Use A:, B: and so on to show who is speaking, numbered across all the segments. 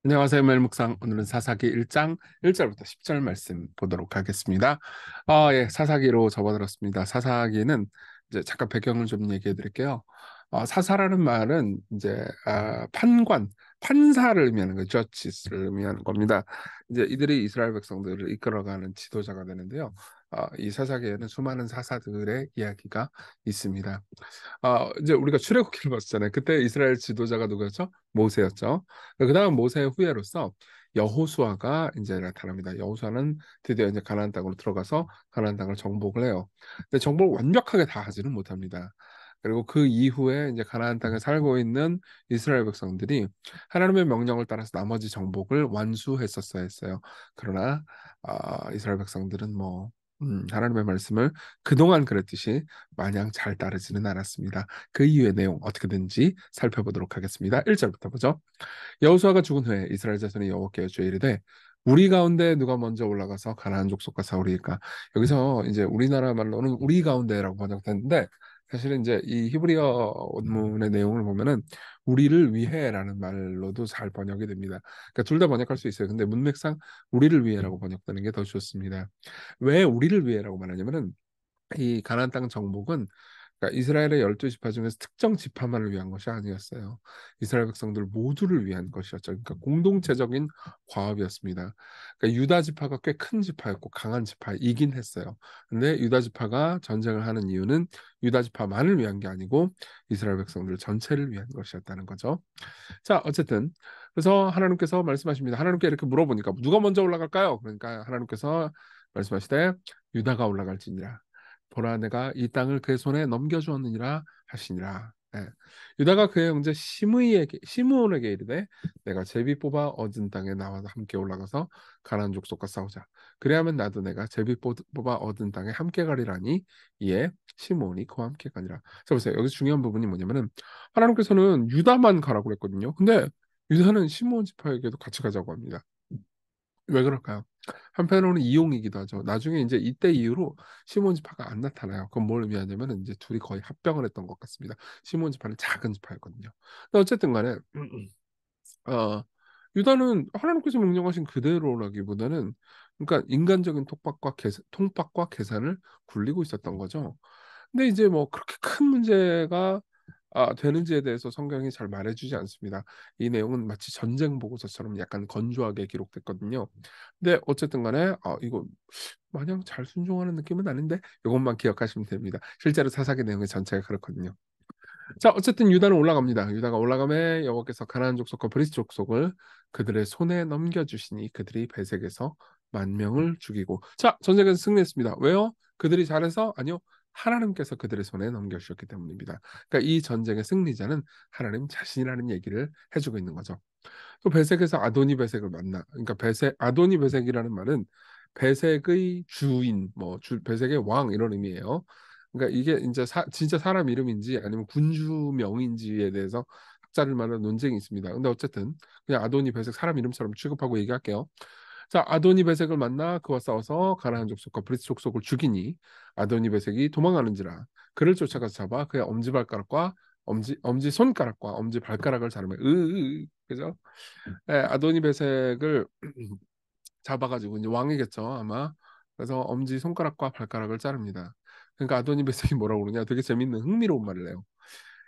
A: 안녕하세요. 멜묵상. 오늘은 사사기 1장 1절부터 10절 말씀 보도록 하겠습니다. 예, 사사기로 접어들었습니다. 사사기는 이제 잠깐 배경을 좀 얘기해 드릴게요. 사사라는 말은 이제 판관, 판사를 의미하는 거죠. 저치스를 의미하는 겁니다. 이제 이들이 이스라엘 백성들을 이끌어가는 지도자가 되는데요. 이 사사기에는 수많은 사사들의 이야기가 있습니다. 이제 우리가 출애굽기를 봤잖아요. 그때 이스라엘 지도자가 누구였죠? 모세였죠. 그다음 모세의 후예로서 여호수아가 이제 나타납니다. 여호수아는 드디어 이제 가나안 땅으로 들어가서 가나안 땅을 정복을 해요. 근데 정복을 완벽하게 다 하지는 못합니다. 그리고 그 이후에 이제 가나안 땅에 살고 있는 이스라엘 백성들이 하나님의 명령을 따라서 나머지 정복을 완수했었어야 했어요. 그러나 이스라엘 백성들은 뭐 하나님의 말씀을 그동안 그랬듯이 마냥 잘 따르지는 않았습니다. 그 이유의 내용 어떻게든지 살펴보도록 하겠습니다. 1절부터 보죠. 여호수아가 죽은 후에 이스라엘 자손이 여호와께 여쭈어 이르되 우리 가운데 누가 먼저 올라가서 가나안 족속과 싸우리이까. 여기서 이제 우리나라 말로는 우리 가운데라고 번역됐는데 사실은 이제 이 히브리어 원문의 내용을 보면은 우리를 위해라는 말로도 잘 번역이 됩니다. 그러니까 둘 다 번역할 수 있어요. 근데 문맥상 우리를 위해라고 번역되는 게 더 좋습니다. 왜 우리를 위해라고 말하냐면은 이 가나안 땅 정복은 그러니까 이스라엘의 12지파 중에서 특정 지파만을 위한 것이 아니었어요. 이스라엘 백성들 모두를 위한 것이었죠. 그러니까 공동체적인 과업이었습니다. 그러니까 유다 지파가 꽤 큰 지파였고 강한 지파이긴 했어요. 근데 유다 지파가 전쟁을 하는 이유는 유다 지파만을 위한 게 아니고 이스라엘 백성들 전체를 위한 것이었다는 거죠. 자, 어쨌든 그래서 하나님께서 말씀하십니다. 하나님께 이렇게 물어보니까 누가 먼저 올라갈까요? 그러니까 하나님께서 말씀하시되 유다가 올라갈지니라. 보라 내가 이 땅을 그의 손에 넘겨주었느니라 하시니라. 예. 유다가 그의 형제 시므온에게 이르되 내가 제비 뽑아 얻은 땅에 나와 함께 올라가서 가나안 족속과 싸우자. 그래야면 나도 내가 제비 뽑아 얻은 땅에 함께 가리라니 이에 시므온이 그와 함께 가니라. 자 보세요. 여기서 중요한 부분이 뭐냐면은 하나님께서는 유다만 가라고 그랬거든요. 근데 유다는 시므온 지파에게도 같이 가자고 합니다. 왜 그럴까요? 한편으로는 이용이기도 하죠. 나중에 이제 이때 이후로 시몬 지파가 안 나타나요. 그건 뭘 의미하냐면 이제 둘이 거의 합병을 했던 것 같습니다. 시몬 지파는 작은 지파였거든요. 근데 어쨌든 간에 어, 유다는 하나님께서 명령하신 그대로라기보다는 그러니까 인간적인 통박과 계산을 굴리고 있었던 거죠. 근데 이제 뭐 그렇게 큰 문제가 되는지에 대해서 성경이 잘 말해주지 않습니다. 이 내용은 마치 전쟁 보고서처럼 약간 건조하게 기록됐거든요. 근데 어쨌든 간에 이거 마냥 잘 순종하는 느낌은 아닌데 이것만 기억하시면 됩니다. 실제로 사사기 내용의 전체가 그렇거든요. 자, 어쨌든 유다는 올라갑니다. 유다가 올라가매 여호와께서 가나안 족속과 브리스 족속을 그들의 손에 넘겨주시니 그들이 베색에서 10,000명을 죽이고 자, 전쟁에서 승리했습니다. 왜요? 그들이 잘해서? 아니요. 하나님께서 그들의 손에 넘겨주셨기 때문입니다. 그러니까 이 전쟁의 승리자는 하나님 자신이라는 얘기를 해주고 있는 거죠. 또 베색에서 아도니 베색을 만나. 그러니까 아도니 베색이라는 말은 베색의 주인, 베색의 왕 이런 의미예요. 그러니까 이게 이제 진짜 사람 이름인지 아니면 군주명인지에 대해서 학자들 마다 논쟁이 있습니다. 근데 어쨌든 그냥 아도니 베색 사람 이름처럼 취급하고 얘기할게요. 자, 아도니 베색을 만나 그와 싸워서 가나안 족속과 브리스 족속을 죽이니 아도니 베색이 도망하는지라 그를 쫓아가서 잡아 그의 엄지발가락과 엄지 손가락과 엄지 발가락을 자르며 그죠? 예, 아도니 베색을 잡아가지고 이제 왕이겠죠 아마. 그래서 엄지 손가락과 발가락을 자릅니다. 그러니까 아도니 베색이 뭐라고 그러냐? 되게 재밌는 흥미로운 말을 해요.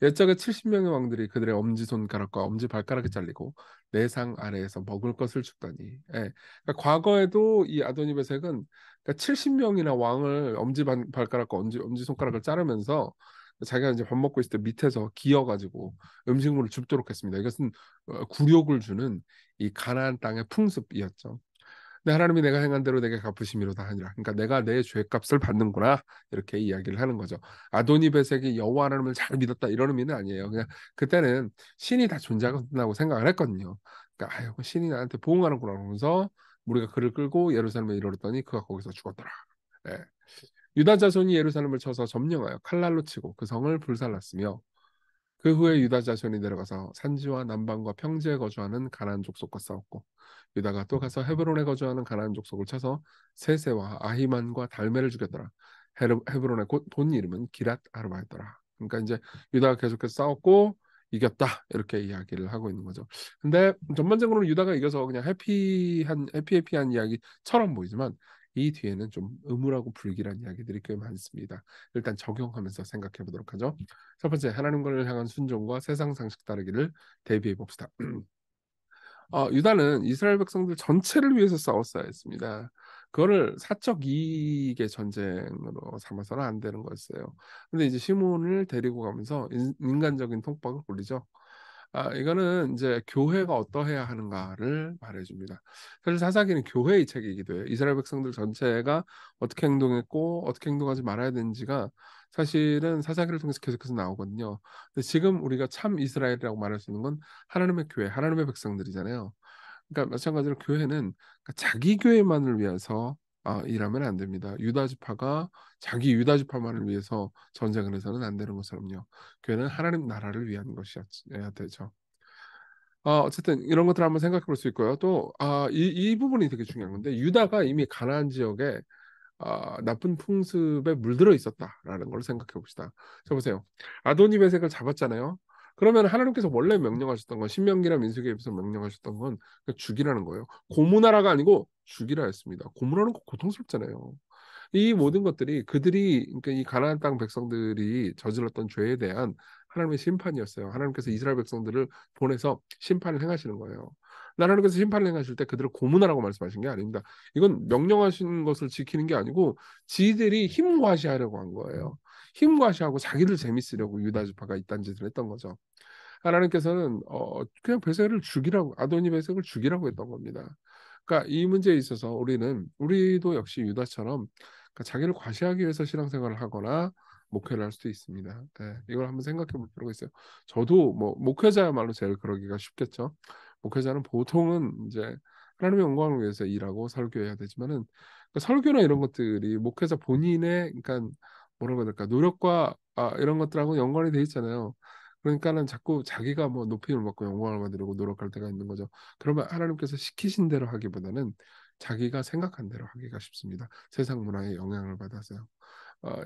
A: 옛적에 70명의 왕들이 그들의 엄지손가락과 엄지발가락이 잘리고 내상 아래에서 먹을 것을 줍다니. 예. 그러니까 과거에도 이 아도니베색은 그러니까 70명이나 왕을 엄지발가락과 엄지손가락을 자르면서 자기가 이제 밥 먹고 있을 때 밑에서 기어가지고 음식물을 줍도록 했습니다. 이것은 굴욕을 주는 이 가나안 땅의 풍습이었죠. 근데 하나님이 내가 행한 대로 내게 갚으심이로다 하니라. 그러니까 내가 내 죄값을 받는구나 이렇게 이야기를 하는 거죠. 아도니베색이 여호와 하나님을 잘 믿었다 이런 의미는 아니에요. 그냥 그때는 신이 다 존재한다고 생각을 했거든요. 그러니까 아유 신이 나한테 보응하는구나 그러면서 우리가 그를 끌고 예루살렘에 이르렀더니 그가 거기서 죽었더라. 예. 유다 자손이 예루살렘을 쳐서 점령하여 칼날로 치고 그 성을 불살랐으며 그 후에 유다 자손이 내려가서 산지와 남방과 평지에 거주하는 가나안 족속과 싸웠고 유다가 또 가서 헤브론에 거주하는 가나안 족속을 쳐서 세세와 아히만과 달메를 죽였더라. 헤브론의 본 이름은 기랏 아르바였더라. 그러니까 이제 유다가 계속해서 싸웠고 이겼다 이렇게 이야기를 하고 있는 거죠. 근데 전반적으로 유다가 이겨서 그냥 해피해피한 이야기처럼 보이지만 이 뒤에는 좀 의무라고 불길한 이야기들이 꽤 많습니다. 일단 적용하면서 생각해 보도록 하죠. 첫 번째, 하나님을 향한 순종과 세상 상식 따르기를 대비해 봅시다. 유다는 이스라엘 백성들 전체를 위해서 싸웠어야 했습니다. 그거를 사적 이익의 전쟁으로 삼아서는 안 되는 거였어요. 근데 이제 시몬을 데리고 가면서 인간적인 통박을 굴리죠. 이거는 이제 교회가 어떠해야 하는가를 말해줍니다. 사실 사사기는 교회의 책이기도 해요. 이스라엘 백성들 전체가 어떻게 행동했고 어떻게 행동하지 말아야 되는지가 사실은 사사기를 통해서 계속해서 나오거든요. 근데 지금 우리가 참 이스라엘이라고 말할 수 있는 건 하나님의 교회, 하나님의 백성들이잖아요. 그러니까 마찬가지로 교회는 그러니까 자기 교회만을 위해서 일하면 안 됩니다. 유다 지파가 자기 유다 지파만을 위해서 전쟁을 해서는 안 되는 것처럼요. 교회는 하나님 나라를 위한 것이어야 되죠. 어쨌든 이런 것들 한번 생각해 볼 수 있고요. 또, 이 부분이 되게 중요한 건데, 유다가 이미 가나안 지역에 나쁜 풍습에 물들어 있었다라는 걸 생각해 봅시다. 자, 보세요. 아도니베섹을 잡았잖아요. 그러면 하나님께서 원래 명령하셨던 건 신명기나 민수기에서 명령하셨던 건 그냥 죽이라는 거예요. 고문하라가 아니고 죽이라 했습니다. 고문하는 거 고통스럽잖아요. 이 모든 것들이 그들이 그러니까 이 가나안 땅 백성들이 저질렀던 죄에 대한 하나님의 심판이었어요. 하나님께서 이스라엘 백성들을 보내서 심판을 행하시는 거예요. 하나님께서 심판을 행하실 때 그들을 고문하라고 말씀하신 게 아닙니다. 이건 명령하신 것을 지키는 게 아니고 지들이 힘과시하려고 한 거예요. 힘과시하고 자기들 재밌으려고 유다 지파가 이딴 짓을 했던 거죠. 하나님께서는 그냥 베셀을 죽이라고 아도니 베셀을 죽이라고 했던 겁니다. 그러니까 이 문제에 있어서 우리도 역시 유다처럼 그러니까 자기를 과시하기 위해서 신앙생활을 하거나 목회를 할 수도 있습니다. 네, 이걸 한번 생각해 볼 필요가 있어요. 저도 뭐 목회자야말로 제일 그러기가 쉽겠죠. 목회자는 보통은 이제 하나님의 영광을 위해서 일하고 설교해야 되지만은 그 설교나 이런 것들이 목회자 본인의 그러니까 뭐라고 해야 될까 노력과 이런 것들하고 연관이 돼 있잖아요. 그러니까는 자꾸 자기가 뭐 높임을 받고 영광을 받으려고 노력할 때가 있는 거죠. 그러면 하나님께서 시키신 대로 하기보다는 자기가 생각한 대로 하기가 쉽습니다. 세상 문화에 영향을 받아서요.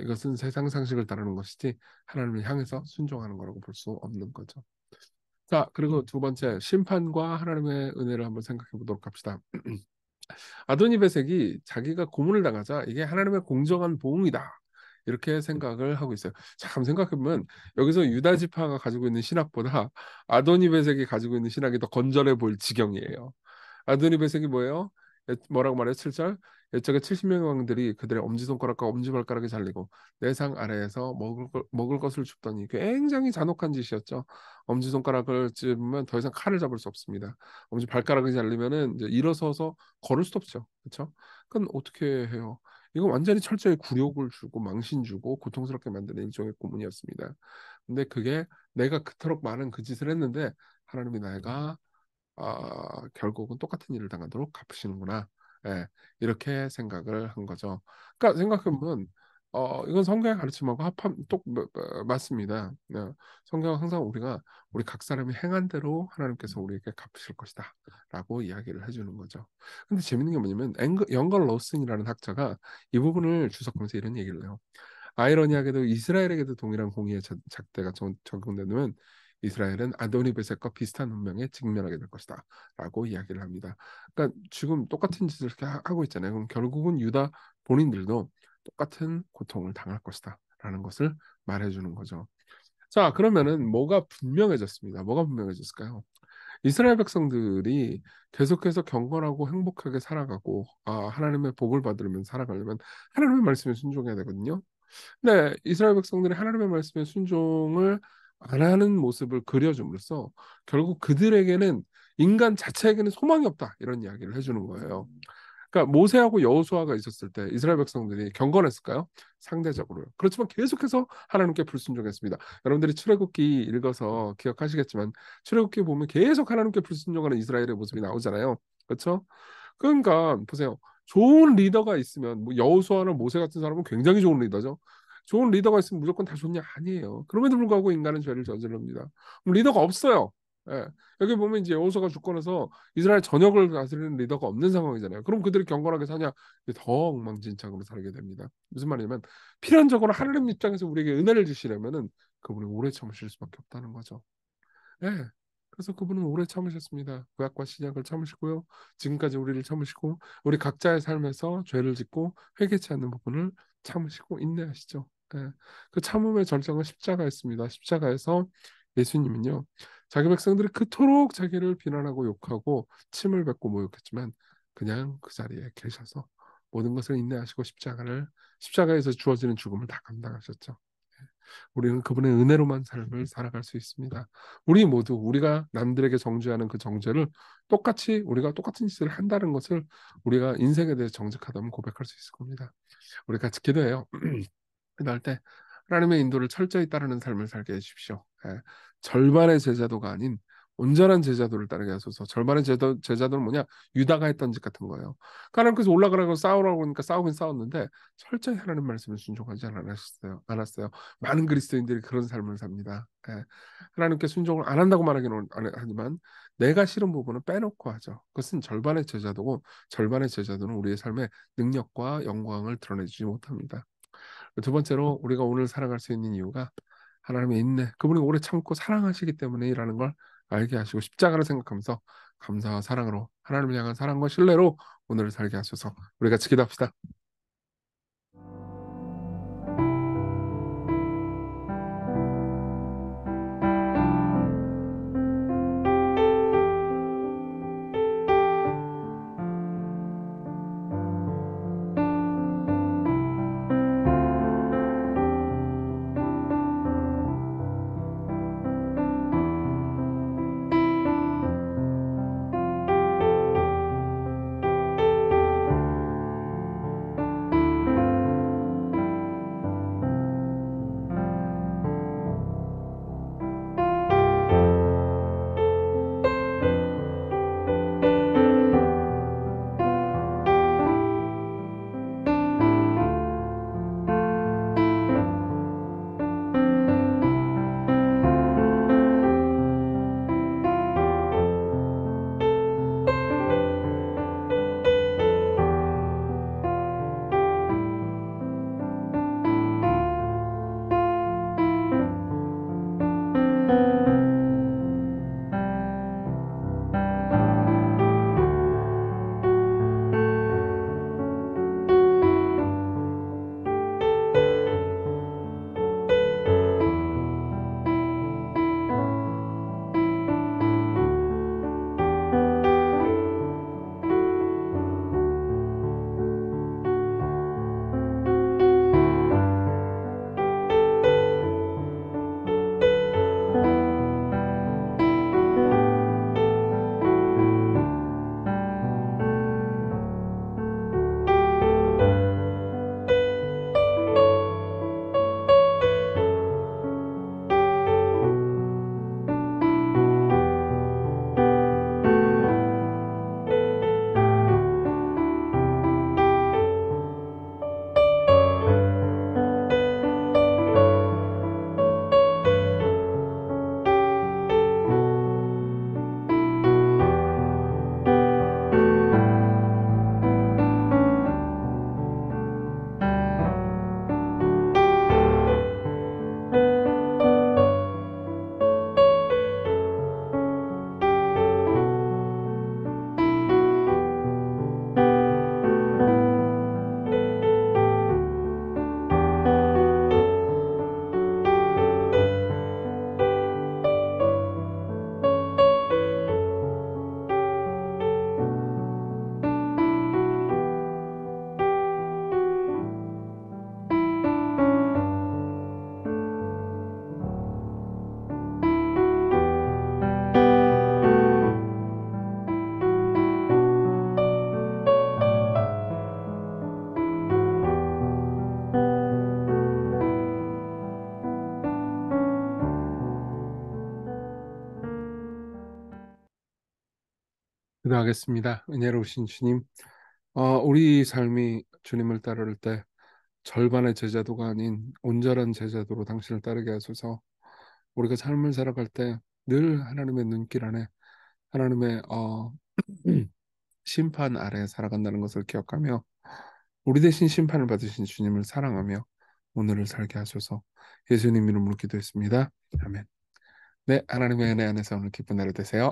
A: 이것은 세상 상식을 따르는 것이지 하나님을 향해서 순종하는 거라고 볼 수 없는 거죠. 자, 그리고 두 번째, 심판과 하나님의 은혜를 한번 생각해 보도록 합시다. 아도니베섹이 자기가 고문을 당하자 이게 하나님의 공정한 보응이다. 이렇게 생각을 하고 있어요. 참 생각해보면 여기서 유다 지파가 가지고 있는 신학보다 아도니베섹이 가지고 있는 신학이 더 건전해 보일 지경이에요. 아도니베섹이 뭐예요? 뭐라고 말해요? 7절. 옛적에 70명의 왕들이 그들의 엄지손가락과 엄지발가락이 잘리고 내 상 아래에서 먹을 것을 줍더니 굉장히 잔혹한 짓이었죠. 엄지손가락을 찝으면 더 이상 칼을 잡을 수 없습니다. 엄지발가락이 잘리면은 이제 일어서서 걸을 수도 없죠. 그렇죠? 그건 어떻게 해요? 이건 완전히 철저히 굴욕을 주고 망신 주고 고통스럽게 만드는 일종의 고문이었습니다. 근데 그게 내가 그토록 많은 그 짓을 했는데 하나님이 내가 결국은 똑같은 일을 당하도록 갚으시는구나. 예, 이렇게 생각을 한 거죠. 그러니까 생각해보면 이건 성경의 가르침하고 맞습니다. 성경은 항상 우리 각 사람이 행한 대로 하나님께서 우리에게 갚으실 것이다라고 이야기를 해주는 거죠. 근데 재밌는 게 뭐냐면 영걸 로슨이라는 학자가 이 부분을 주석하면서 이런 얘기를 해요. 아이러니하게도 이스라엘에게도 동일한 공의의 잣대가 적용되면 이스라엘은 아도니베섹과 비슷한 운명에 직면하게 될 것이다 라고 이야기를 합니다. 그러니까 지금 똑같은 짓을 이렇게 하고 있잖아요. 그럼 결국은 유다 본인들도 똑같은 고통을 당할 것이다 라는 것을 말해주는 거죠. 자, 그러면은 뭐가 분명해졌습니다. 뭐가 분명해졌을까요? 이스라엘 백성들이 계속해서 경건하고 행복하게 살아가고 하나님의 복을 받으려면 살아가려면 하나님의 말씀에 순종해야 되거든요. 네, 이스라엘 백성들이 하나님의 말씀에 순종을 안 하는 모습을 그려줌으로써 결국 그들에게는 인간 자체에게는 소망이 없다 이런 이야기를 해주는 거예요. 그러니까 모세하고 여호수아가 있었을 때 이스라엘 백성들이 경건했을까요? 상대적으로요. 그렇지만 계속해서 하나님께 불순종했습니다. 여러분들이 출애굽기 읽어서 기억하시겠지만 출애굽기 보면 계속 하나님께 불순종하는 이스라엘의 모습이 나오잖아요. 그렇죠? 그러니까 보세요. 좋은 리더가 있으면 뭐 여호수아나 모세 같은 사람은 굉장히 좋은 리더죠. 좋은 리더가 있으면 무조건 다 좋냐? 아니에요. 그럼에도 불구하고 인간은 죄를 저지릅니다. 그럼 리더가 없어요. 예. 여기 보면 이제 여호수아가 죽고 나서 이스라엘 전역을 다스리는 리더가 없는 상황이잖아요. 그럼 그들이 경건하게 사냐? 더 엉망진창으로 살게 됩니다. 무슨 말이냐면 필연적으로 하나님 입장에서 우리에게 은혜를 주시려면은 그분이 오래 참으실 수밖에 없다는 거죠. 예. 그래서 그분은 오래 참으셨습니다. 구약과 신약을 참으시고요. 지금까지 우리를 참으시고 우리 각자의 삶에서 죄를 짓고 회개치 않는 부분을 참으시고 인내하시죠. 예. 그 참음의 절정은 십자가였습니다. 십자가에서 예수님은요. 자기 백성들이 그토록 자기를 비난하고 욕하고 침을 뱉고 모욕했지만 그냥 그 자리에 계셔서 모든 것을 인내하시고 십자가에서 주어지는 죽음을 다 감당하셨죠. 우리는 그분의 은혜로만 삶을 살아갈 수 있습니다. 우리 모두 우리가 남들에게 정죄하는 그 정죄를 똑같이 우리가 똑같은 짓을 한다는 것을 우리가 인생에 대해 정직하다면 고백할 수 있을 겁니다. 우리 같이 기도해요. 기도할 때 하나님의 인도를 철저히 따르는 삶을 살게 해주십시오. 예. 절반의 제자도가 아닌 온전한 제자도를 따르게 하소서. 절반의 제자도는 뭐냐? 유다가 했던 짓 같은 거예요. 하나님께서 올라가라고 싸우라고 하니까 싸우긴 싸웠는데 철저히 하나님 말씀을 순종하지 않았어요. 많은 그리스도인들이 그런 삶을 삽니다. 예. 하나님께 순종을 안 한다고 말하기는 하지만 내가 싫은 부분은 빼놓고 하죠. 그것은 절반의 제자도고 절반의 제자도는 우리의 삶의 능력과 영광을 드러내주지 못합니다. 두 번째로 우리가 오늘 살아갈 수 있는 이유가 하나님의 인내, 그분이 오래 참고 사랑하시기 때문에라는 걸 알게 하시고 십자가를 생각하면서 감사와 사랑으로 하나님을 향한 사랑과 신뢰로 오늘을 살게 하소서. 우리 같이 기도합시다. 기도하겠습니다. 은혜로우신 주님, 우리 삶이 주님을 따를 때 절반의 제자도가 아닌 온전한 제자도로 당신을 따르게 하소서. 우리가 삶을 살아갈 때 늘 하나님의 눈길 안에 하나님의 심판 아래 살아간다는 것을 기억하며 우리 대신 심판을 받으신 주님을 사랑하며 오늘을 살게 하소서. 예수님 이름으로 기도했습니다. 아멘. 네, 하나님의 은혜 안에서 오늘 기쁜 하루 되세요.